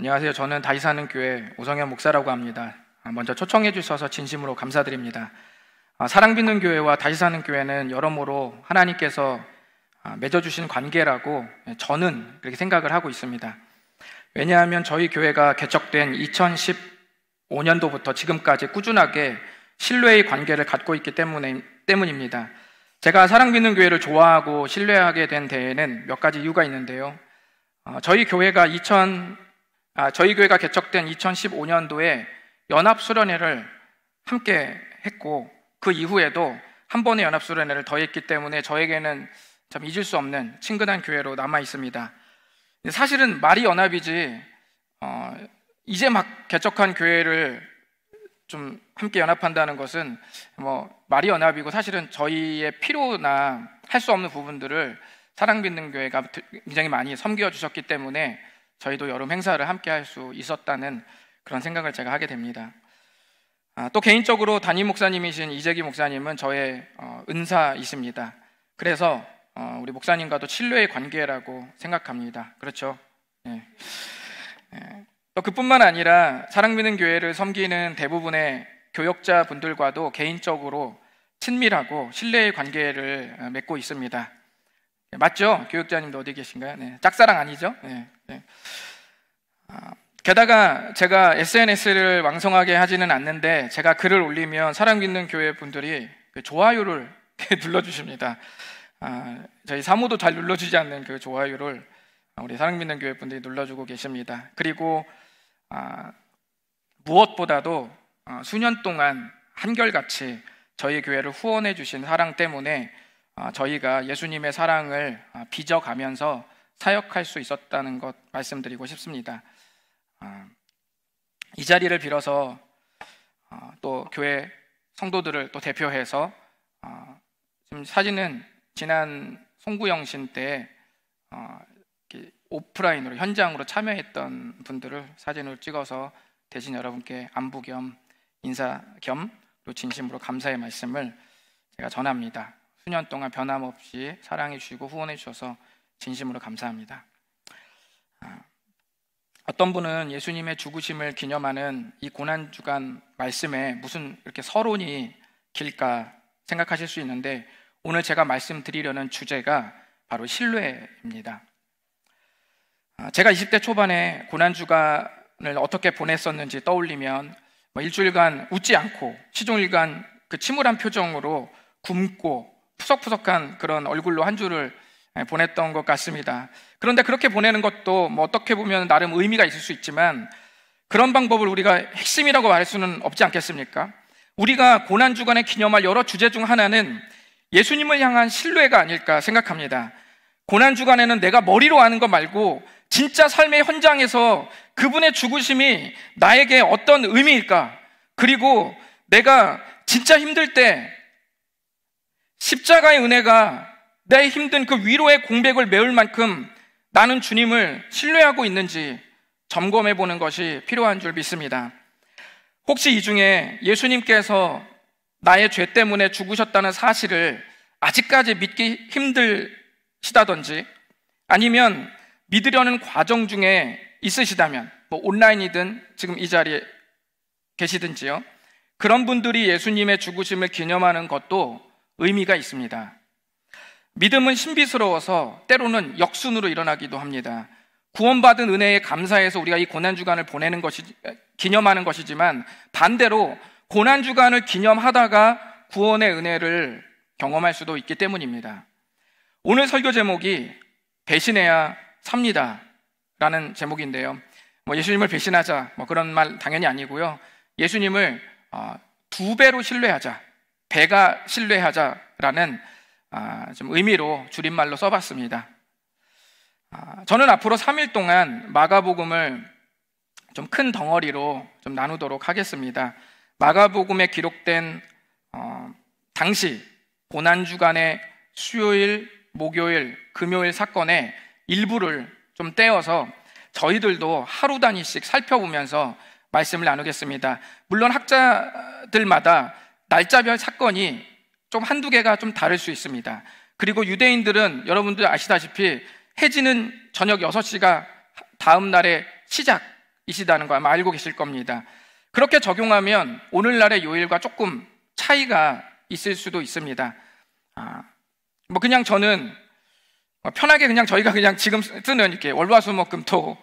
안녕하세요. 저는 다시 사는 교회 오성현 목사라고 합니다. 먼저 초청해 주셔서 진심으로 감사드립니다. 사랑받는 교회와 다시 사는 교회는 여러모로 하나님께서 맺어주신 관계라고 저는 그렇게 생각을 하고 있습니다. 왜냐하면 저희 교회가 개척된 2015년도부터 지금까지 꾸준하게 신뢰의 관계를 갖고 있기 때문입니다. 제가 사랑받는 교회를 좋아하고 신뢰하게 된 데에는 몇 가지 이유가 있는데요. 저희 교회가 개척된 2015년도에 연합수련회를 함께 했고, 그 이후에도 한 번의 연합수련회를 더 했기 때문에 저에게는 참 잊을 수 없는 친근한 교회로 남아 있습니다. 사실은 말이 연합이지, 이제 막 개척한 교회를 좀 함께 연합한다는 것은 말이 연합이고, 사실은 저희의 필요나 할 수 없는 부분들을 사랑받는 교회가 굉장히 많이 섬겨주셨기 때문에 저희도 여름 행사를 함께 할 수 있었다는 그런 생각을 제가 하게 됩니다. 또 개인적으로 담임 목사님이신 이재기 목사님은 저의 은사이십니다. 그래서 우리 목사님과도 신뢰의 관계라고 생각합니다. 그렇죠? 네. 또 그뿐만 아니라 사랑받는 교회를 섬기는 대부분의 교역자분들과도 개인적으로 친밀하고 신뢰의 관계를 맺고 있습니다. 맞죠? 교육자님도 어디 계신가요? 네. 짝사랑 아니죠? 네. 네. 게다가 제가 SNS를 왕성하게 하지는 않는데, 제가 글을 올리면 사랑받는 교회 분들이 좋아요를 눌러주십니다. 저희 사모도 잘 눌러주지 않는 그 좋아요를 우리 사랑받는 교회 분들이 눌러주고 계십니다. 그리고 무엇보다도 수년 동안 한결같이 저희 교회를 후원해 주신 사랑 때문에 저희가 예수님의 사랑을 빚어가면서 사역할 수 있었다는 것 말씀드리고 싶습니다. 이 자리를 빌어서 또 교회 성도들을 또 대표해서 지금 사진은 지난 송구영신 때 오프라인으로 현장으로 참여했던 분들을 사진으로 찍어서 대신 여러분께 안부 겸 인사 겸 진심으로 감사의 말씀을 제가 전합니다. 수년 동안 변함없이 사랑해 주시고 후원해 주셔서 진심으로 감사합니다. 어떤 분은 예수님의 죽으심을 기념하는 이 고난주간 말씀에 무슨 이렇게 서론이 길까 생각하실 수 있는데, 오늘 제가 말씀드리려는 주제가 바로 신뢰입니다. 제가 20대 초반에 고난주간을 어떻게 보냈었는지 떠올리면 일주일간 웃지 않고 시종일관 그 침울한 표정으로 굶고 푸석푸석한 그런 얼굴로 한 주를 보냈던 것 같습니다. 그런데 그렇게 보내는 것도 어떻게 보면 나름 의미가 있을 수 있지만, 그런 방법을 우리가 핵심이라고 말할 수는 없지 않겠습니까? 우리가 고난주간에 기념할 여러 주제 중 하나는 예수님을 향한 신뢰가 아닐까 생각합니다. 고난주간에는 내가 머리로 아는 것 말고 진짜 삶의 현장에서 그분의 죽으심이 나에게 어떤 의미일까? 그리고 내가 진짜 힘들 때 십자가의 은혜가 내 힘든 그 위로의 공백을 메울 만큼 나는 주님을 신뢰하고 있는지 점검해 보는 것이 필요한 줄 믿습니다. 혹시 이 중에 예수님께서 나의 죄 때문에 죽으셨다는 사실을 아직까지 믿기 힘드시다든지, 아니면 믿으려는 과정 중에 있으시다면, 온라인이든 지금 이 자리에 계시든지요, 그런 분들이 예수님의 죽으심을 기념하는 것도 의미가 있습니다. 믿음은 신비스러워서 때로는 역순으로 일어나기도 합니다. 구원받은 은혜에 감사해서 우리가 이 고난주간을 기념하는 것이지만, 반대로 고난주간을 기념하다가 구원의 은혜를 경험할 수도 있기 때문입니다. 오늘 설교 제목이 배신해야 삽니다 라는 제목인데요, 예수님을 배신하자 그런 말 당연히 아니고요, 예수님을 2배로 신뢰하자, 배가 신뢰하자라는 좀 의미로 줄임말로 써봤습니다. 저는 앞으로 3일 동안 마가복음을 좀 큰 덩어리로 좀 나누도록 하겠습니다. 마가복음에 기록된 당시 고난주간의 수요일, 목요일, 금요일 사건의 일부를 좀 떼어서 저희들도 하루 단위씩 살펴보면서 말씀을 나누겠습니다. 물론 학자들마다 날짜별 사건이 좀 한두 개가 좀 다를 수 있습니다. 그리고 유대인들은 여러분들 아시다시피 해지는 저녁 6시가 다음 날의 요일이시다는 거 아마 알고 계실 겁니다. 그렇게 적용하면 오늘날의 요일과 조금 차이가 있을 수도 있습니다. 그냥 저는 편하게 그냥 저희가 그냥 지금 쓰는 이렇게 월화수목금토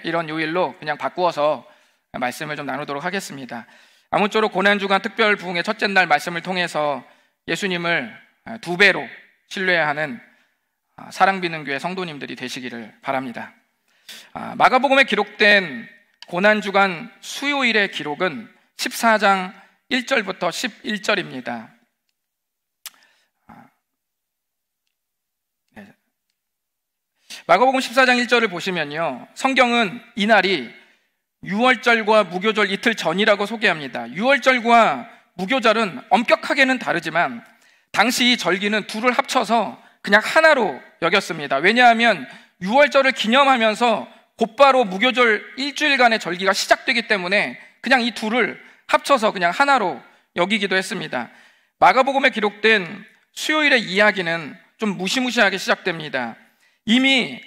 이런 요일로 그냥 바꾸어서 말씀을 좀 나누도록 하겠습니다. 아무쪼록 고난주간 특별 부흥의 첫째 날 말씀을 통해서 예수님을 2배로 신뢰하는 사랑비는 교회 성도님들이 되시기를 바랍니다. 마가복음에 기록된 고난주간 수요일의 기록은 14장 1절부터 11절입니다. 마가복음 14장 1절을 보시면요, 성경은 이날이 유월절과 무교절 이틀 전이라고 소개합니다. 유월절과 무교절은 엄격하게는 다르지만 당시 이 절기는 둘을 합쳐서 그냥 하나로 여겼습니다. 왜냐하면 유월절을 기념하면서 곧바로 무교절 일주일간의 절기가 시작되기 때문에 그냥 이 둘을 합쳐서 그냥 하나로 여기기도 했습니다. 마가복음에 기록된 수요일의 이야기는 좀 무시무시하게 시작됩니다. 이미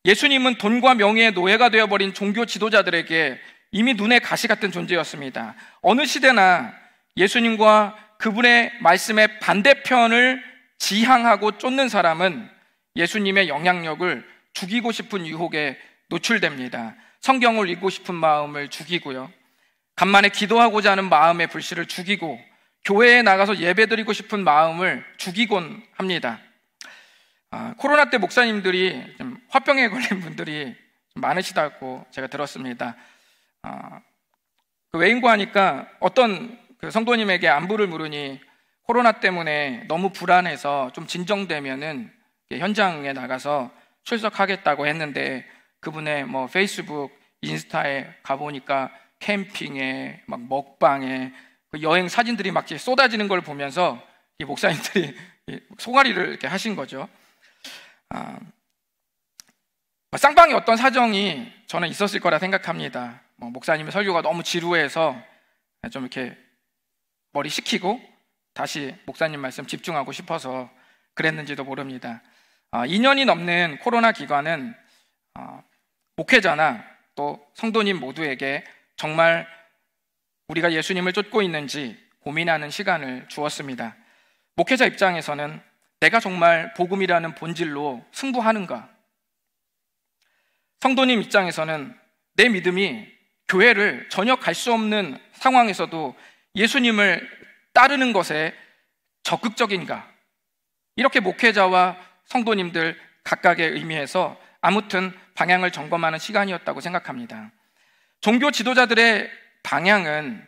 예수님은 돈과 명예의 노예가 되어버린 종교 지도자들에게 이미 눈의 가시 같은 존재였습니다. 어느 시대나 예수님과 그분의 말씀의 반대편을 지향하고 쫓는 사람은 예수님의 영향력을 죽이고 싶은 유혹에 노출됩니다. 성경을 읽고 싶은 마음을 죽이고요, 간만에 기도하고자 하는 마음의 불씨를 죽이고 교회에 나가서 예배드리고 싶은 마음을 죽이곤 합니다. 코로나 때 목사님들이 좀 화병에 걸린 분들이 좀 많으시다고 제가 들었습니다. 외인과하니까 어떤 그 성도님에게 안부를 물으니 코로나 때문에 너무 불안해서 좀 진정되면은 현장에 나가서 출석하겠다고 했는데 그분의 페이스북, 인스타에 가보니까 캠핑에 막 먹방에 그 여행 사진들이 막 쏟아지는 걸 보면서 이 목사님들이 소가리를 이렇게 하신 거죠. 쌍방의 어떤 사정이 저는 있었을 거라 생각합니다. 목사님의 설교가 너무 지루해서 좀 이렇게 머리 식히고 다시 목사님 말씀 집중하고 싶어서 그랬는지도 모릅니다. 2년이 넘는 코로나 기간은 목회자나 또 성도님 모두에게 정말 우리가 예수님을 쫓고 있는지 고민하는 시간을 주었습니다. 목회자 입장에서는 내가 정말 복음이라는 본질로 승부하는가? 성도님 입장에서는 내 믿음이 교회를 전혀 갈 수 없는 상황에서도 예수님을 따르는 것에 적극적인가? 이렇게 목회자와 성도님들 각각의 의미에서 아무튼 방향을 점검하는 시간이었다고 생각합니다. 종교 지도자들의 방향은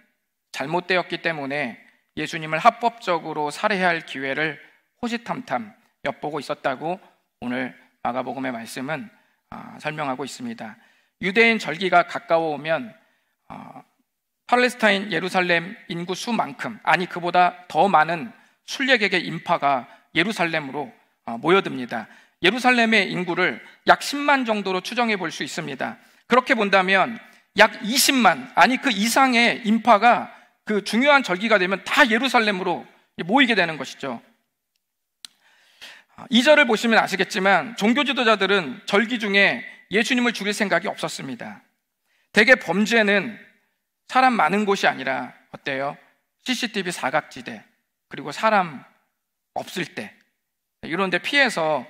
잘못되었기 때문에 예수님을 합법적으로 살해할 기회를 호시탐탐 엿보고 있었다고 오늘 마가복음의 말씀은 설명하고 있습니다. 유대인 절기가 가까워 오면 팔레스타인 예루살렘 인구 수만큼, 아니 그보다 더 많은 순례객의 인파가 예루살렘으로 모여듭니다. 예루살렘의 인구를 약 10만 정도로 추정해 볼 수 있습니다. 그렇게 본다면 약 20만, 아니 그 이상의 인파가 그 중요한 절기가 되면 다 예루살렘으로 모이게 되는 것이죠. 2절을 보시면 아시겠지만 종교 지도자들은 절기 중에 예수님을 죽일 생각이 없었습니다. 대개 범죄는 사람 많은 곳이 아니라 어때요? CCTV 사각지대, 그리고 사람 없을 때 이런 데 피해서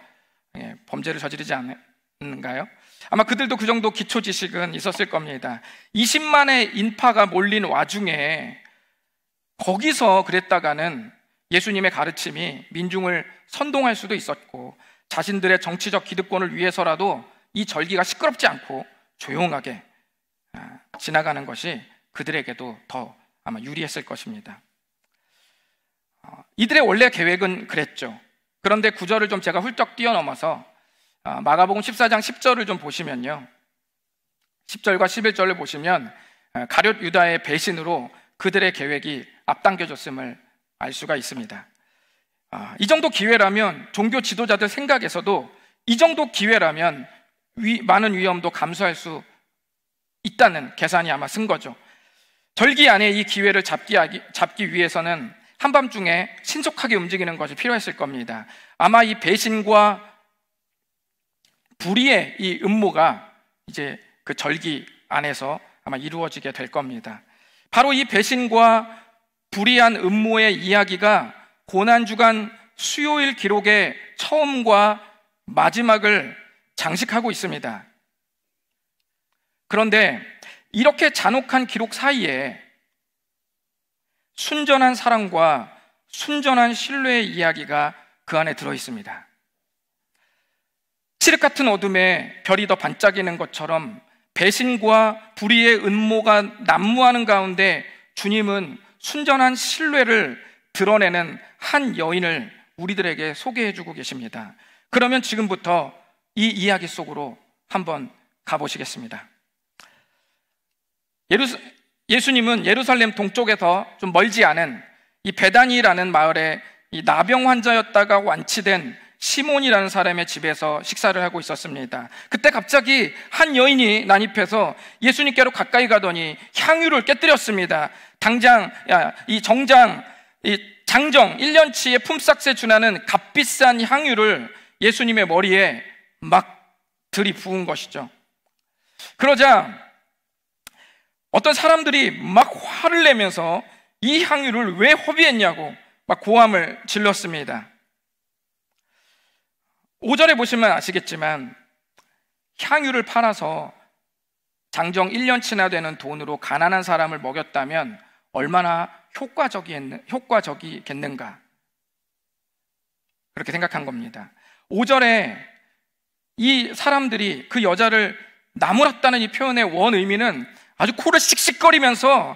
범죄를 저지르지 않는가요? 아마 그들도 그 정도 기초 지식은 있었을 겁니다. 20만의 인파가 몰린 와중에 거기서 그랬다가는 예수님의 가르침이 민중을 선동할 수도 있었고 자신들의 정치적 기득권을 위해서라도 이 절기가 시끄럽지 않고 조용하게 지나가는 것이 그들에게도 더 아마 유리했을 것입니다. 이들의 원래 계획은 그랬죠. 그런데 9절을 좀 제가 훌쩍 뛰어넘어서 마가복음 14장 10절을 좀 보시면요, 10절과 11절을 보시면 가룟 유다의 배신으로 그들의 계획이 앞당겨졌음을 알 수가 있습니다. 이 정도 기회라면 종교 지도자들 생각에서도 이 정도 기회라면 많은 위험도 감수할 수 있다는 계산이 아마 쓴 거죠. 절기 안에 이 기회를 잡기 위해서는 한밤중에 신속하게 움직이는 것이 필요했을 겁니다. 아마 이 배신과 불의의 이 음모가 이제 그 절기 안에서 아마 이루어지게 될 겁니다. 바로 이 배신과 불의한 음모의 이야기가 고난주간 수요일 기록의 처음과 마지막을 장식하고 있습니다. 그런데 이렇게 잔혹한 기록 사이에 순전한 사랑과 순전한 신뢰의 이야기가 그 안에 들어 있습니다. 칠흑 같은 어둠에 별이 더 반짝이는 것처럼 배신과 불의의 음모가 난무하는 가운데 주님은 순전한 신뢰를 드러내는 한 여인을 우리들에게 소개해주고 계십니다. 그러면 지금부터 이 이야기 속으로 한번 가보시겠습니다. 예수님은 예루살렘 동쪽에서 좀 멀지 않은 이 베다니라는 마을에 이 나병 환자였다가 완치된 시몬이라는 사람의 집에서 식사를 하고 있었습니다. 그때 갑자기 한 여인이 난입해서 예수님께로 가까이 가더니 향유를 깨뜨렸습니다. 장정 1년치의 품삯에 준하는 값비싼 향유를 예수님의 머리에 막 들이부은 것이죠. 그러자 어떤 사람들이 막 화를 내면서 이 향유를 왜 허비했냐고 막 고함을 질렀습니다. 5절에 보시면 아시겠지만 향유를 팔아서 장정 1년치나 되는 돈으로 가난한 사람을 먹였다면 얼마나 효과적이겠는가, 그렇게 생각한 겁니다. 5절에 이 사람들이 그 여자를 나무랐다는 이 표현의 원 의미는 아주 코를 씩씩거리면서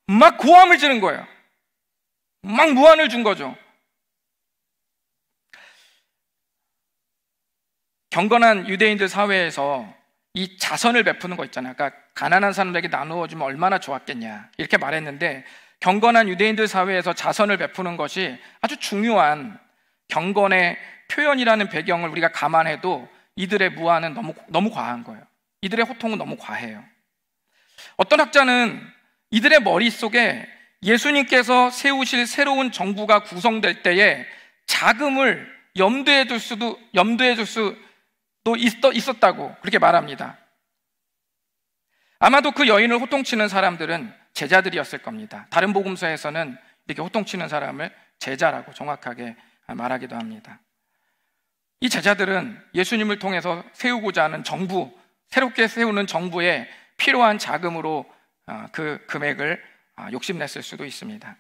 막 고함을 지른 거예요. 막 무안을 준 거죠. 경건한 유대인들 사회에서 이 자선을 베푸는 거 있잖아요. 그러니까 가난한 사람들에게 나누어주면 얼마나 좋았겠냐, 이렇게 말했는데, 경건한 유대인들 사회에서 자선을 베푸는 것이 아주 중요한 경건의 표현이라는 배경을 우리가 감안해도 이들의 무안은 너무 과한 거예요. 이들의 호통은 너무 과해요. 어떤 학자는 이들의 머릿속에 예수님께서 세우실 새로운 정부가 구성될 때에 자금을 염두에 둘 수도 있었다고 그렇게 말합니다. 아마도 그 여인을 호통치는 사람들은 제자들이었을 겁니다. 다른 복음서에서는 이렇게 호통치는 사람을 제자라고 정확하게 말하기도 합니다. 이 제자들은 예수님을 통해서 세우고자 하는 정부, 새롭게 세우는 정부에 필요한 자금으로 그 금액을 욕심냈을 수도 있습니다.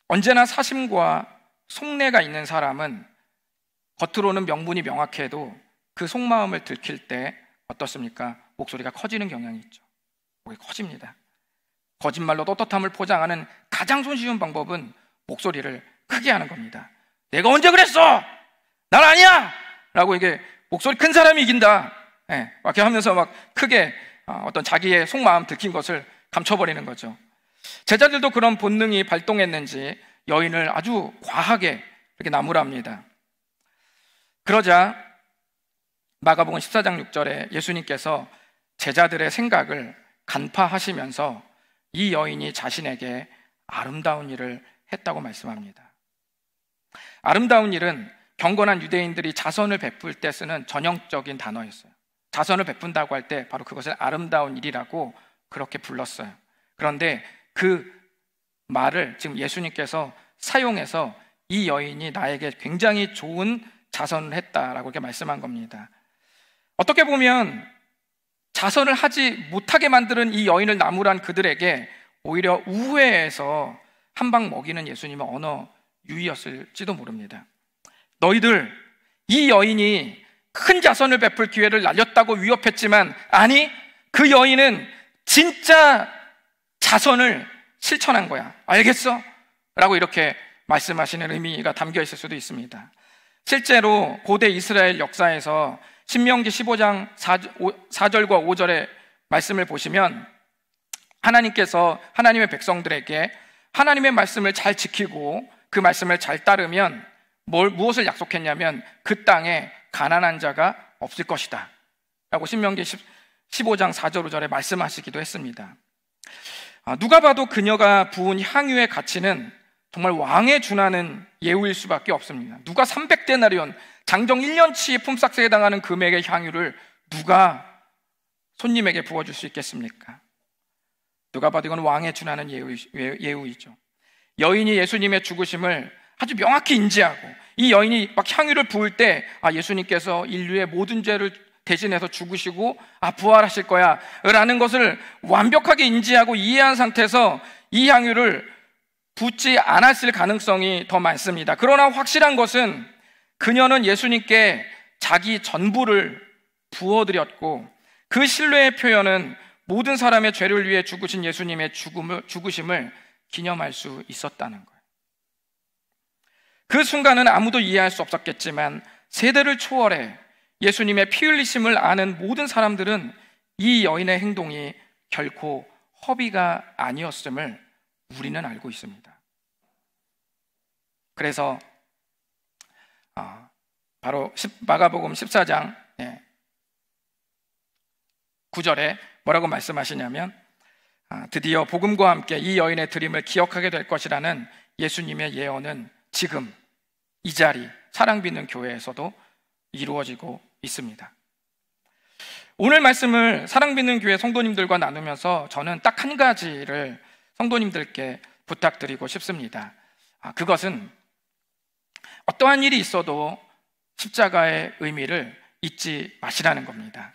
언제나 사심과 속내가 있는 사람은 겉으로는 명분이 명확해도 그 속마음을 들킬 때 어떻습니까? 목소리가 커지는 경향이 있죠. 목이 커집니다. 거짓말로 떳떳함을 포장하는 가장 손쉬운 방법은 목소리를 크게 하는 겁니다. 내가 언제 그랬어? 난 아니야! 라고 이게 목소리 큰 사람이 이긴다, 막 이렇게 하면서 막 크게 어떤 자기의 속마음 들킨 것을 감춰버리는 거죠. 제자들도 그런 본능이 발동했는지 여인을 아주 과하게 이렇게 나무랍니다. 그러자 마가복음 14장 6절에 예수님께서 제자들의 생각을 간파하시면서 이 여인이 자신에게 아름다운 일을 했다고 말씀합니다. 아름다운 일은 경건한 유대인들이 자선을 베풀 때 쓰는 전형적인 단어였어요. 자선을 베푼다고 할 때 바로 그것을 아름다운 일이라고 그렇게 불렀어요. 그런데 그 말을 지금 예수님께서 사용해서 이 여인이 나에게 굉장히 좋은 자선을 했다라고 이렇게 말씀한 겁니다. 어떻게 보면 자선을 하지 못하게 만드는 이 여인을 나무란 그들에게 오히려 우회해서 한 방 먹이는 예수님의 언어 유희였을지도 모릅니다. 너희들, 이 여인이 큰 자선을 베풀 기회를 날렸다고 위협했지만, 아니, 그 여인은 진짜 자선을 실천한 거야. 알겠어? 라고 이렇게 말씀하시는 의미가 담겨 있을 수도 있습니다. 실제로 고대 이스라엘 역사에서 신명기 15장 4절과 5절의 말씀을 보시면 하나님께서 하나님의 백성들에게 하나님의 말씀을 잘 지키고 그 말씀을 잘 따르면 무엇을 약속했냐면 그 땅에 가난한 자가 없을 것이다 라고 신명기 15장 4절 5절에 말씀하시기도 했습니다. 누가 봐도 그녀가 부은 향유의 가치는 정말 왕에 준하는 예우일 수밖에 없습니다. 누가 300데나리온, 장정 1년치 품삯에 해당하는 금액의 향유를 누가 손님에게 부어줄 수 있겠습니까? 누가 봐도 이건 왕에 준하는 예우이죠. 여인이 예수님의 죽으심을 아주 명확히 인지하고 이 여인이 막 향유를 부을 때 예수님께서 인류의 모든 죄를 대신해서 죽으시고 부활하실 거야 라는 것을 완벽하게 인지하고 이해한 상태에서 이 향유를 붓지 않았을 가능성이 더 많습니다. 그러나 확실한 것은 그녀는 예수님께 자기 전부를 부어드렸고 그 신뢰의 표현은 모든 사람의 죄를 위해 죽으신 예수님의 죽으심을 기념할 수 있었다는 거예요. 그 순간은 아무도 이해할 수 없었겠지만 세대를 초월해 예수님의 피 흘리심을 아는 모든 사람들은 이 여인의 행동이 결코 허비가 아니었음을 우리는 알고 있습니다. 그래서 바로 마가복음 14장 9절에 뭐라고 말씀하시냐면 드디어 복음과 함께 이 여인의 드림을 기억하게 될 것이라는 예수님의 예언은 지금 이 자리 사랑받는 교회에서도 이루어지고 있습니다. 오늘 말씀을 사랑받는 교회 성도님들과 나누면서 저는 딱 한 가지를 성도님들께 부탁드리고 싶습니다. 그것은 어떠한 일이 있어도 십자가의 의미를 잊지 마시라는 겁니다.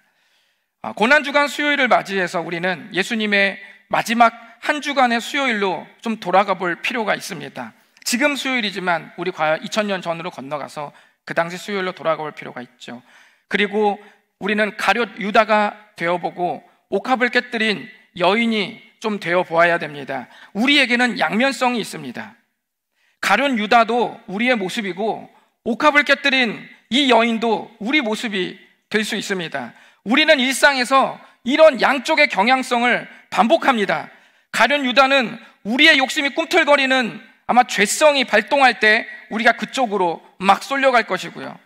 고난주간 수요일을 맞이해서 우리는 예수님의 마지막 한 주간의 수요일로 좀 돌아가 볼 필요가 있습니다. 지금 수요일이지만 우리 과연 2000년 전으로 건너가서 그 당시 수요일로 돌아가 볼 필요가 있죠. 그리고 우리는 가룟 유다가 되어보고 옥합을 깨뜨린 여인이 좀 되어보아야 됩니다. 우리에게는 양면성이 있습니다. 가룟 유다도 우리의 모습이고 옥합을 깨뜨린 이 여인도 우리 모습이 될 수 있습니다. 우리는 일상에서 이런 양쪽의 경향성을 반복합니다. 가룟 유다는 우리의 욕심이 꿈틀거리는 아마 죄성이 발동할 때 우리가 그쪽으로 막 쏠려갈 것이고요.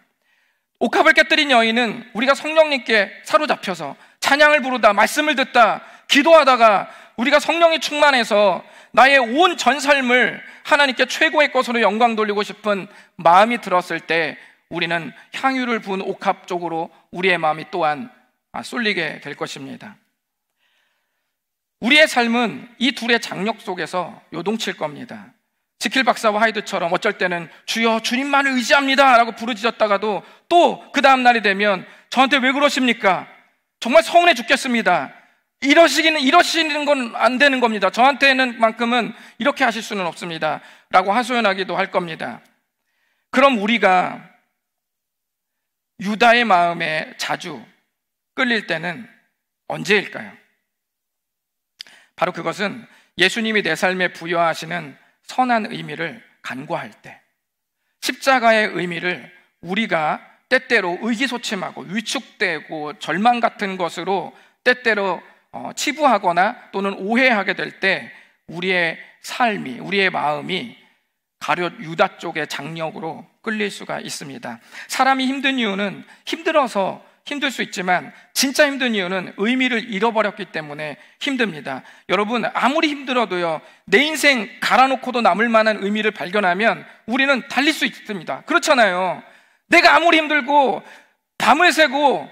옥합을 깨뜨린 여인은 우리가 성령님께 사로잡혀서 찬양을 부르다 말씀을 듣다 기도하다가 우리가 성령이 충만해서 나의 온 전 삶을 하나님께 최고의 것으로 영광 돌리고 싶은 마음이 들었을 때 우리는 향유를 부은 옥합 쪽으로 우리의 마음이 또한 쏠리게 될 것입니다. 우리의 삶은 이 둘의 장력 속에서 요동칠 겁니다. 지킬 박사와 하이드처럼 어쩔 때는 주여 주님만을 의지합니다 라고 부르짖었다가도 또 그 다음 날이 되면 저한테 왜 그러십니까? 정말 서운해 죽겠습니다. 이러시는 건 안 되는 겁니다. 저한테는 만큼은 이렇게 하실 수는 없습니다 라고 하소연하기도 할 겁니다. 그럼 우리가 유다의 마음에 자주 끌릴 때는 언제일까요? 바로 그것은 예수님이 내 삶에 부여하시는 선한 의미를 간과할 때, 십자가의 의미를 우리가 때때로 의기소침하고 위축되고 절망 같은 것으로 때때로 치부하거나 또는 오해하게 될 때 우리의 삶이, 우리의 마음이 가룟 유다 쪽의 장력으로 끌릴 수가 있습니다. 사람이 힘든 이유는 힘들어서 힘들 수 있지만 진짜 힘든 이유는 의미를 잃어버렸기 때문에 힘듭니다. 여러분, 아무리 힘들어도요, 내 인생 갈아놓고도 남을 만한 의미를 발견하면 우리는 달릴 수 있습니다. 그렇잖아요. 내가 아무리 힘들고 밤을 새고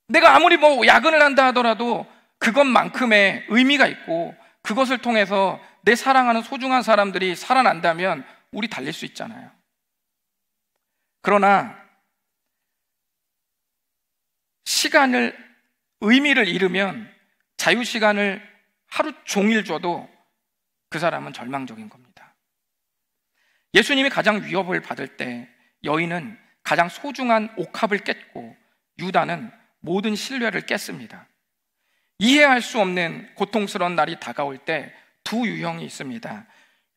내가 아무리 야근을 한다 하더라도 그것만큼의 의미가 있고 그것을 통해서 내 사랑하는 소중한 사람들이 살아난다면 우리 달릴 수 있잖아요. 그러나 의미를 잃으면 자유시간을 하루 종일 줘도 그 사람은 절망적인 겁니다. 예수님이 가장 위협을 받을 때 여인은 가장 소중한 옥합을 깼고 유다는 모든 신뢰를 깼습니다. 이해할 수 없는 고통스러운 날이 다가올 때 두 유형이 있습니다.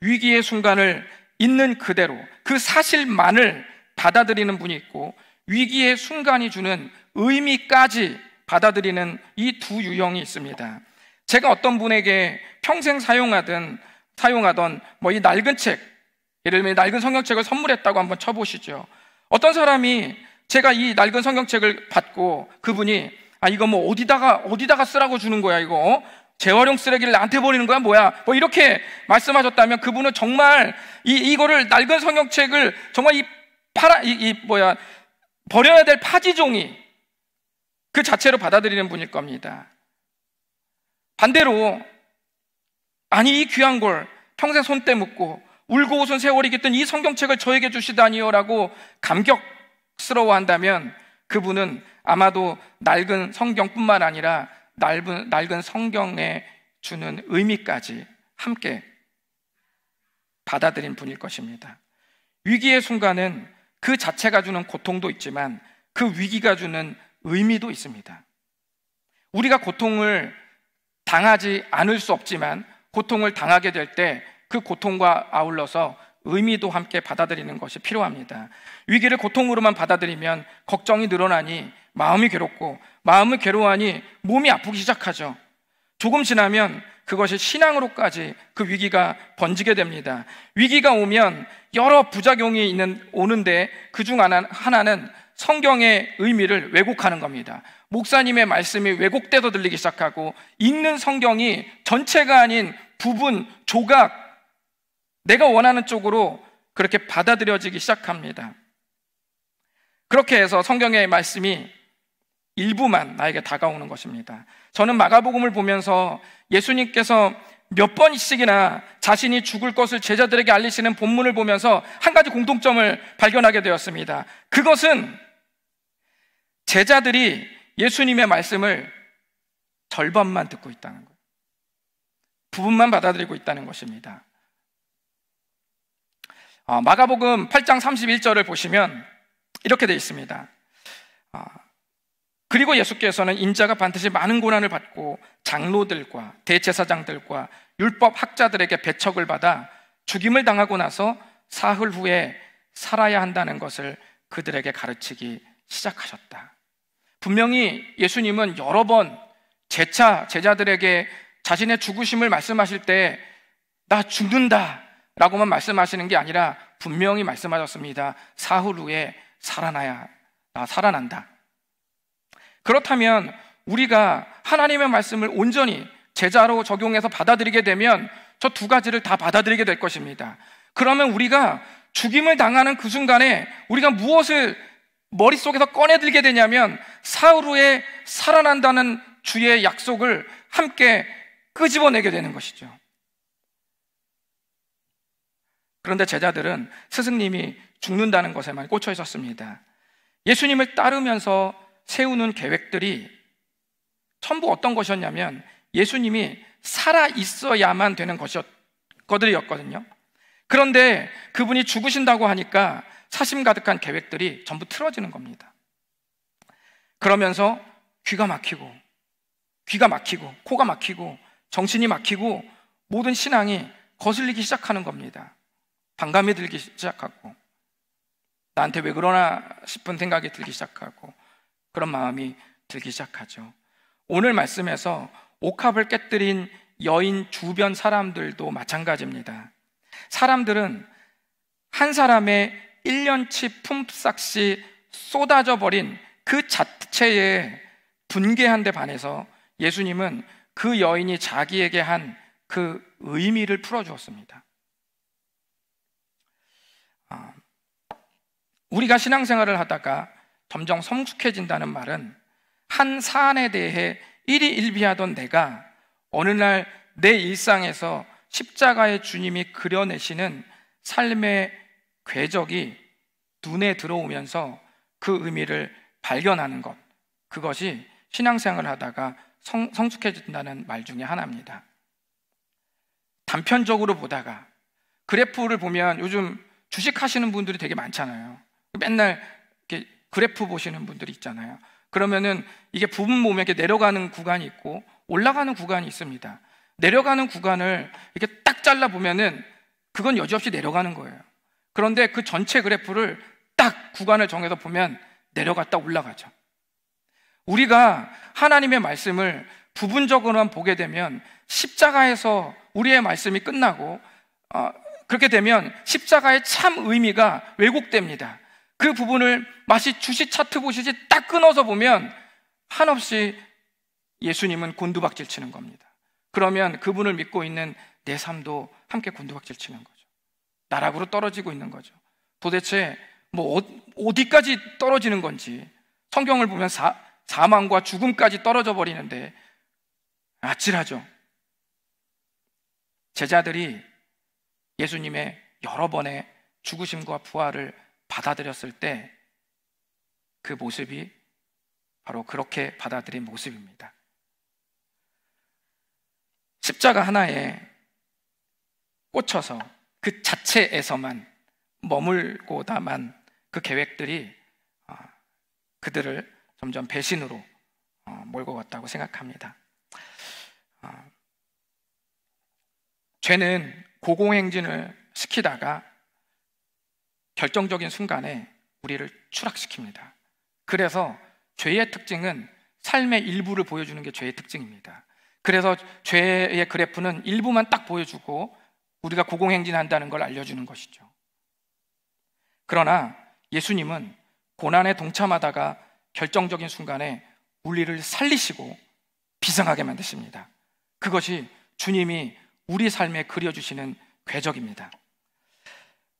위기의 순간을 있는 그대로 그 사실만을 받아들이는 분이 있고 위기의 순간이 주는 의미까지 받아들이는 이 두 유형이 있습니다. 제가 어떤 분에게 평생 사용하던 이 낡은 책, 예를 들면 낡은 성경책을 선물했다고 한번 쳐보시죠. 어떤 사람이 제가 이 낡은 성경책을 받고 그분이 이거 어디다가 쓰라고 주는 거야, 이거 재활용 쓰레기를 나한테 버리는 거야, 뭐야, 이렇게 말씀하셨다면 그분은 정말 이거를 낡은 성경책을 정말 버려야 될 파지종이 그 자체로 받아들이는 분일 겁니다. 반대로 아니 이 귀한 걸 평생 손때 묻고 울고 웃은 세월이 깃든 이 성경책을 저에게 주시다니요 라고 감격스러워한다면 그분은 아마도 낡은 성경뿐만 아니라 낡은 성경에 주는 의미까지 함께 받아들인 분일 것입니다. 위기의 순간은 그 자체가 주는 고통도 있지만 그 위기가 주는 의미도 있습니다. 우리가 고통을 당하지 않을 수 없지만 고통을 당하게 될 때 그 고통과 아울러서 의미도 함께 받아들이는 것이 필요합니다. 위기를 고통으로만 받아들이면 걱정이 늘어나니 마음이 괴롭고 마음이 괴로워하니 몸이 아프기 시작하죠. 조금 지나면 그것이 신앙으로까지 그 위기가 번지게 됩니다. 위기가 오면 여러 부작용이 오는데 그중 하나는 성경의 의미를 왜곡하는 겁니다. 목사님의 말씀이 왜곡돼서 들리기 시작하고 읽는 성경이 전체가 아닌 부분, 조각, 내가 원하는 쪽으로 그렇게 받아들여지기 시작합니다. 그렇게 해서 성경의 말씀이 일부만 나에게 다가오는 것입니다. 저는 마가복음을 보면서 예수님께서 몇 번씩이나 자신이 죽을 것을 제자들에게 알리시는 본문을 보면서 한 가지 공통점을 발견하게 되었습니다. 그것은 제자들이 예수님의 말씀을 절반만 듣고 있다는 거예요. 부분만 받아들이고 있다는 것입니다. 마가복음 8장 31절을 보시면 이렇게 되어 있습니다. 그리고 예수께서는 인자가 반드시 많은 고난을 받고 장로들과 대제사장들과 율법 학자들에게 배척을 받아 죽임을 당하고 나서 사흘 후에 살아야 한다는 것을 그들에게 가르치기 시작하셨다. 분명히 예수님은 여러 번 재차 제자들에게 자신의 죽으심을 말씀하실 때 나 죽는다 라고만 말씀하시는 게 아니라 분명히 말씀하셨습니다. 사흘 후에 살아난다. 그렇다면 우리가 하나님의 말씀을 온전히 제자로 적용해서 받아들이게 되면 저 두 가지를 다 받아들이게 될 것입니다. 그러면 우리가 죽임을 당하는 그 순간에 우리가 무엇을 머릿속에서 꺼내들게 되냐면 사흘 후에 살아난다는 주의 약속을 함께 끄집어내게 되는 것이죠. 그런데 제자들은 스승님이 죽는다는 것에만 꽂혀 있었습니다. 예수님을 따르면서 세우는 계획들이 전부 어떤 것이었냐면 예수님이 살아 있어야만 되는 것들이었거든요. 그런데 그분이 죽으신다고 하니까 사심 가득한 계획들이 전부 틀어지는 겁니다. 그러면서 귀가 막히고 코가 막히고 정신이 막히고 모든 신앙이 거슬리기 시작하는 겁니다. 반감이 들기 시작하고 나한테 왜 그러나 싶은 생각이 들기 시작하고 그런 마음이 들기 시작하죠. 오늘 말씀에서 옥합을 깨뜨린 여인 주변 사람들도 마찬가지입니다. 사람들은 한 사람의 1년치 품삯이 쏟아져 버린 그 자체에 분개한 데 반해서 예수님은 그 여인이 자기에게 한 그 의미를 풀어주었습니다. 우리가 신앙생활을 하다가 점점 성숙해진다는 말은 한 사안에 대해 일희일비하던 내가 어느 날 내 일상에서 십자가의 주님이 그려내시는 삶의 궤적이 눈에 들어오면서 그 의미를 발견하는 것, 그것이 신앙생활을 하다가 성숙해진다는 말 중에 하나입니다. 단편적으로 보다가 그래프를 보면 요즘 주식하시는 분들이 되게 많잖아요. 맨날 이렇게 그래프 보시는 분들이 있잖아요. 그러면은 이게 부분 보면 이렇게 내려가는 구간이 있고 올라가는 구간이 있습니다. 내려가는 구간을 이렇게 딱 잘라 보면은 그건 여지없이 내려가는 거예요. 그런데 그 전체 그래프를 딱 구간을 정해서 보면 내려갔다 올라가죠. 우리가 하나님의 말씀을 부분적으로만 보게 되면 십자가에서 우리의 말씀이 끝나고 그렇게 되면 십자가의 참 의미가 왜곡됩니다. 그 부분을 마치 주식 차트 보시지 딱 끊어서 보면 한없이 예수님은 곤두박질 치는 겁니다. 그러면 그분을 믿고 있는 내 삶도 함께 곤두박질 치는 거죠. 나락으로 떨어지고 있는 거죠. 도대체 어디까지 떨어지는 건지 성경을 보면 사망과 죽음까지 떨어져 버리는데 아찔하죠. 제자들이 예수님의 여러 번의 죽으심과 부활을 받아들였을 때 그 모습이 바로 그렇게 받아들인 모습입니다. 십자가 하나에 꽂혀서 그 자체에서만 머물고다만 그 계획들이 그들을 점점 배신으로 몰고 갔다고 생각합니다. 죄는 고공행진을 시키다가 결정적인 순간에 우리를 추락시킵니다. 그래서 죄의 특징은 삶의 일부를 보여주는 게 죄의 특징입니다. 그래서 죄의 그래프는 일부만 딱 보여주고 우리가 고공행진한다는 걸 알려주는 것이죠. 그러나 예수님은 고난에 동참하다가 결정적인 순간에 우리를 살리시고 비상하게 만드십니다. 그것이 주님이 우리 삶에 그려주시는 궤적입니다.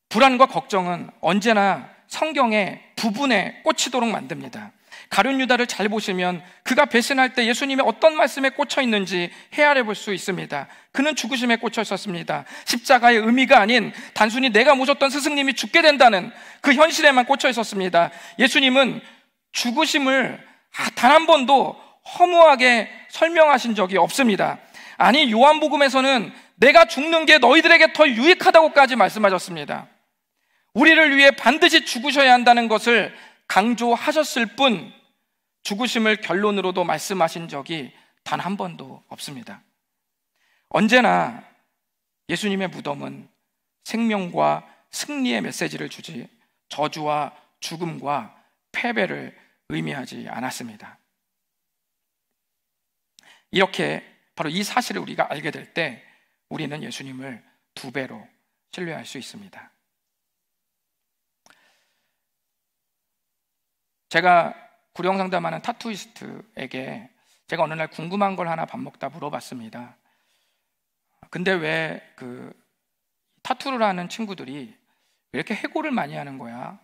불안과 걱정은 언제나 성경의 부분에 꽂히도록 만듭니다. 가룟 유다를 잘 보시면 그가 배신할 때 예수님의 어떤 말씀에 꽂혀 있는지 헤아려 볼 수 있습니다. 그는 죽으심에 꽂혀 있었습니다. 십자가의 의미가 아닌 단순히 내가 모셨던 스승님이 죽게 된다는 그 현실에만 꽂혀 있었습니다. 예수님은 죽으심을 단 한 번도 허무하게 설명하신 적이 없습니다. 아니, 요한복음에서는 내가 죽는 게 너희들에게 더 유익하다고까지 말씀하셨습니다. 우리를 위해 반드시 죽으셔야 한다는 것을 강조하셨을 뿐 죽으심을 결론으로도 말씀하신 적이 단 한 번도 없습니다. 언제나 예수님의 무덤은 생명과 승리의 메시지를 주지 저주와 죽음과 패배를 의미하지 않았습니다. 이렇게 바로 이 사실을 우리가 알게 될 때 우리는 예수님을 2배로 신뢰할 수 있습니다. 제가 구령 상담하는 타투이스트에게 제가 어느 날 궁금한 걸 하나 밥 먹다 물어봤습니다. 근데 왜 타투를 하는 친구들이 왜 이렇게 해골을 많이 하는 거야?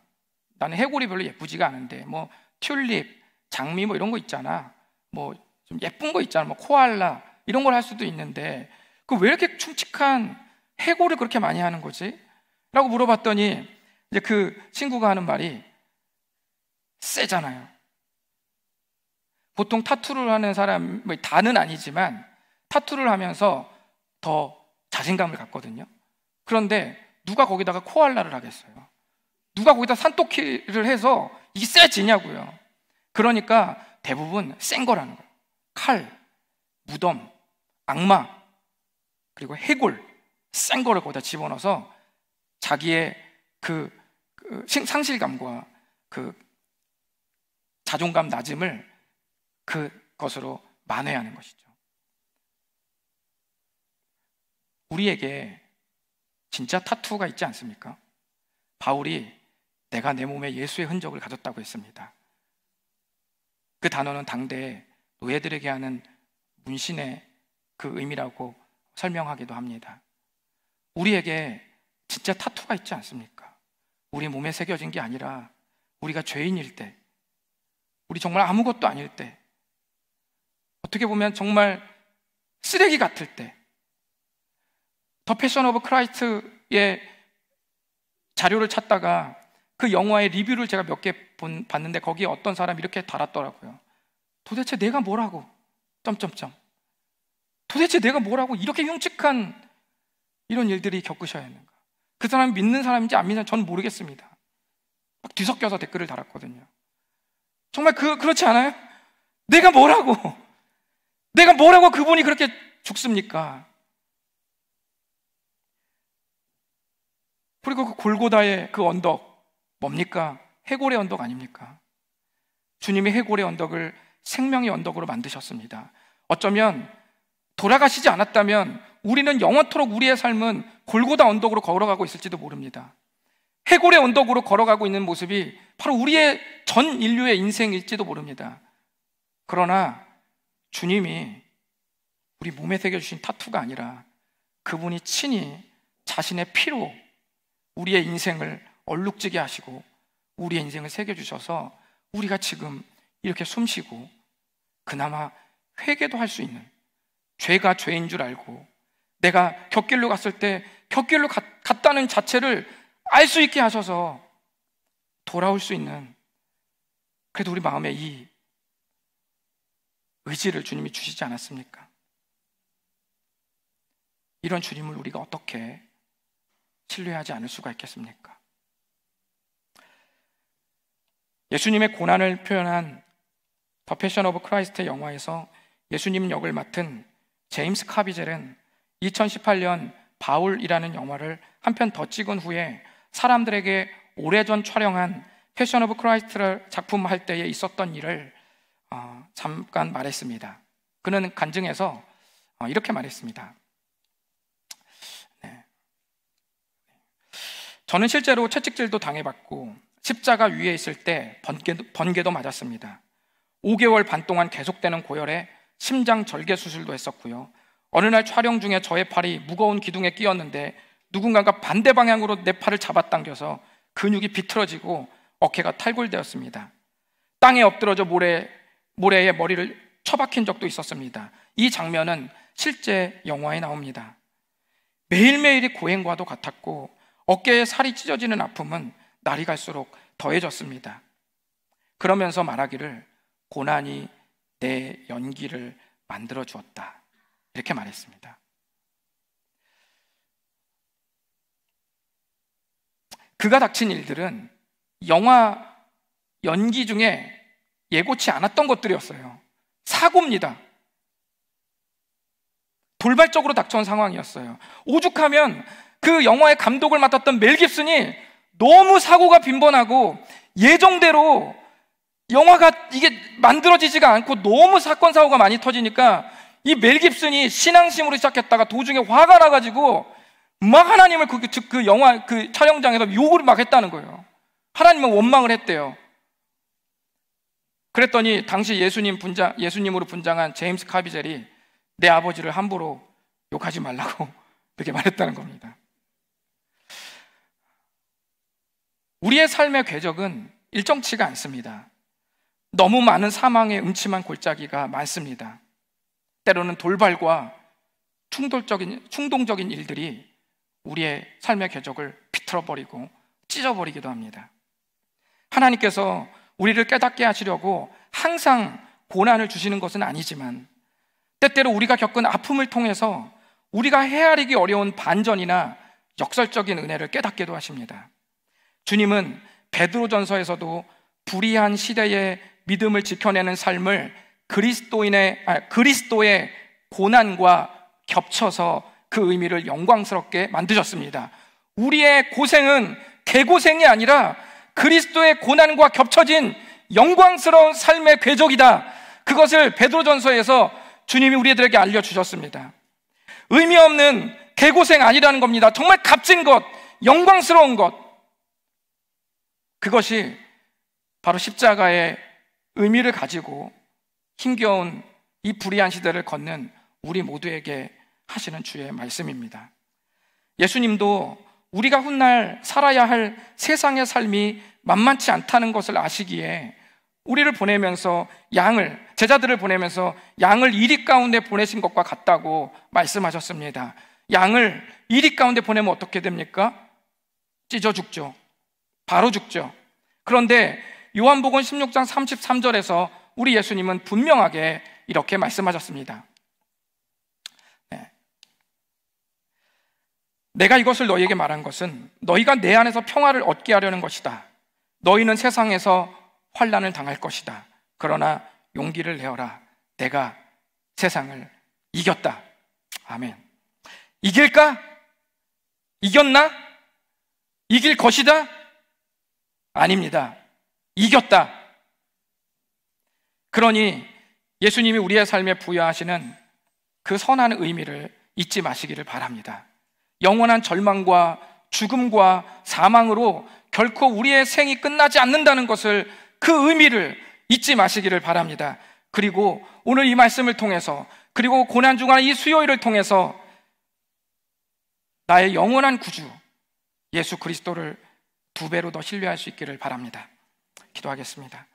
나는 해골이 별로 예쁘지가 않은데 뭐 튤립, 장미 뭐 이런 거 있잖아. 뭐 좀 예쁜 거 있잖아. 뭐 코알라 이런 걸 할 수도 있는데 그 왜 이렇게 춤직한 해골을 그렇게 많이 하는 거지? 라고 물어봤더니 이제 그 친구가 하는 말이 세잖아요. 보통 타투를 하는 사람, 뭐 다는 아니지만 타투를 하면서 더 자신감을 갖거든요. 그런데 누가 거기다가 코알라를 하겠어요? 누가 거기다 산토끼를 해서 이게 세지냐고요. 그러니까 대부분 센 거라는 거예요. 칼, 무덤, 악마, 그리고 해골, 센 거를 거기다 집어넣어서 자기의 그 상실감과 그 자존감 낮음을 그것으로 만회하는 것이죠. 우리에게 진짜 타투가 있지 않습니까? 바울이 내가 내 몸에 예수의 흔적을 가졌다고 했습니다. 그 단어는 당대 노예들에게 하는 문신의 그 의미라고 설명하기도 합니다. 우리에게 진짜 타투가 있지 않습니까? 우리 몸에 새겨진 게 아니라 우리가 죄인일 때, 우리 정말 아무것도 아닐 때, 어떻게 보면 정말 쓰레기 같을 때, 더 패션 오브 크라이스트의 자료를 찾다가 그 영화의 리뷰를 제가 몇 개 봤는데 거기에 어떤 사람이 이렇게 달았더라고요. 도대체 내가 뭐라고 도대체 내가 뭐라고 이렇게 흉측한 이런 일들이 겪으셔야 하는가? 그 사람이 믿는 사람인지 안 믿는 사람인지 저는 모르겠습니다. 막 뒤섞여서 댓글을 달았거든요. 정말 그렇지 않아요? 내가 뭐라고 그분이 그렇게 죽습니까? 그리고 그 골고다의 그 언덕 뭡니까? 해골의 언덕 아닙니까? 주님이 해골의 언덕을 생명의 언덕으로 만드셨습니다. 어쩌면 돌아가시지 않았다면 우리는 영원토록 우리의 삶은 골고다 언덕으로 걸어가고 있을지도 모릅니다. 해골의 언덕으로 걸어가고 있는 모습이 바로 우리의 전 인류의 인생일지도 모릅니다. 그러나 주님이 우리 몸에 새겨주신 타투가 아니라 그분이 친히 자신의 피로 우리의 인생을 얼룩지게 하시고 우리의 인생을 새겨주셔서 우리가 지금 이렇게 숨쉬고 그나마 회개도 할 수 있는, 죄가 죄인 줄 알고 내가 곁길로 갔을 때 곁길로 갔다는 자체를 알 수 있게 하셔서 돌아올 수 있는, 그래도 우리 마음에 이 의지를 주님이 주시지 않았습니까? 이런 주님을 우리가 어떻게 신뢰하지 않을 수가 있겠습니까? 예수님의 고난을 표현한 더 패션 오브 크라이스트 영화에서 예수님 역을 맡은 제임스 카비젤은 2018년 바울이라는 영화를 한 편 더 찍은 후에 사람들에게 오래전 촬영한 패션 오브 크라이스트를 작품 할 때에 있었던 일을 잠깐 말했습니다. 그는 간증해서 이렇게 말했습니다. 저는 실제로 채찍질도 당해봤고 십자가 위에 있을 때 번개도 맞았습니다. 5개월 반 동안 계속되는 고열에 심장 절개 수술도 했었고요. 어느 날 촬영 중에 저의 팔이 무거운 기둥에 끼었는데 누군가가 반대 방향으로 내 팔을 잡아당겨서 근육이 비틀어지고 어깨가 탈골되었습니다. 땅에 엎드러져 모래에 머리를 처박힌 적도 있었습니다. 이 장면은 실제 영화에 나옵니다. 매일매일이 고행과도 같았고 어깨에 살이 찢어지는 아픔은 날이 갈수록 더해졌습니다. 그러면서 말하기를 고난이 내 연기를 만들어 주었다, 이렇게 말했습니다. 그가 닥친 일들은 영화 연기 중에 예고치 않았던 것들이었어요. 사고입니다. 돌발적으로 닥쳐온 상황이었어요. 오죽하면 그 영화의 감독을 맡았던 멜 깁슨이 너무 사고가 빈번하고 예정대로 영화가 이게 만들어지지가 않고 너무 사건 사고가 많이 터지니까 이 멜 깁슨이 신앙심으로 시작했다가 도중에 화가 나가지고 막 하나님을 그 영화 그 촬영장에서 욕을 막 했다는 거예요. 하나님은 원망을 했대요. 그랬더니 당시 예수님으로 분장한 제임스 카비젤이 내 아버지를 함부로 욕하지 말라고 그렇게 말했다는 겁니다. 우리의 삶의 궤적은 일정치가 않습니다. 너무 많은 사망의 음침한 골짜기가 많습니다. 때로는 돌발과 충동적인 일들이 우리의 삶의 궤적을 비틀어버리고 찢어버리기도 합니다. 하나님께서 우리를 깨닫게 하시려고 항상 고난을 주시는 것은 아니지만 때때로 우리가 겪은 아픔을 통해서 우리가 헤아리기 어려운 반전이나 역설적인 은혜를 깨닫게도 하십니다. 주님은 베드로전서에서도 불의한 시대의 믿음을 지켜내는 삶을 그리스도의 고난과 겹쳐서 그 의미를 영광스럽게 만드셨습니다. 우리의 고생은 개고생이 아니라 그리스도의 고난과 겹쳐진 영광스러운 삶의 궤적이다. 그것을 베드로전서에서 주님이 우리들에게 알려주셨습니다. 의미 없는 개고생 아니라는 겁니다. 정말 값진 것, 영광스러운 것, 그것이 바로 십자가의 의미를 가지고 힘겨운 이 불의한 시대를 걷는 우리 모두에게 하시는 주의 말씀입니다. 예수님도 우리가 훗날 살아야 할 세상의 삶이 만만치 않다는 것을 아시기에 우리를 보내면서 제자들을 보내면서 양을 이리 가운데 보내신 것과 같다고 말씀하셨습니다. 양을 이리 가운데 보내면 어떻게 됩니까? 찢어 죽죠. 바로 죽죠. 그런데 요한복음 16장 33절에서 우리 예수님은 분명하게 이렇게 말씀하셨습니다. 내가 이것을 너희에게 말한 것은 너희가 내 안에서 평화를 얻게 하려는 것이다. 너희는 세상에서 환난을 당할 것이다. 그러나 용기를 내어라. 내가 세상을 이겼다. 아멘. 이길까? 이겼나? 이길 것이다? 아닙니다. 이겼다. 그러니 예수님이 우리의 삶에 부여하시는 그 선한 의미를 잊지 마시기를 바랍니다. 영원한 절망과 죽음과 사망으로 결코 우리의 생이 끝나지 않는다는 것을, 그 의미를 잊지 마시기를 바랍니다. 그리고 오늘 이 말씀을 통해서, 그리고 고난주간 이 수요일을 통해서 나의 영원한 구주 예수 그리스도를 2배로 더 신뢰할 수 있기를 바랍니다. 기도하겠습니다.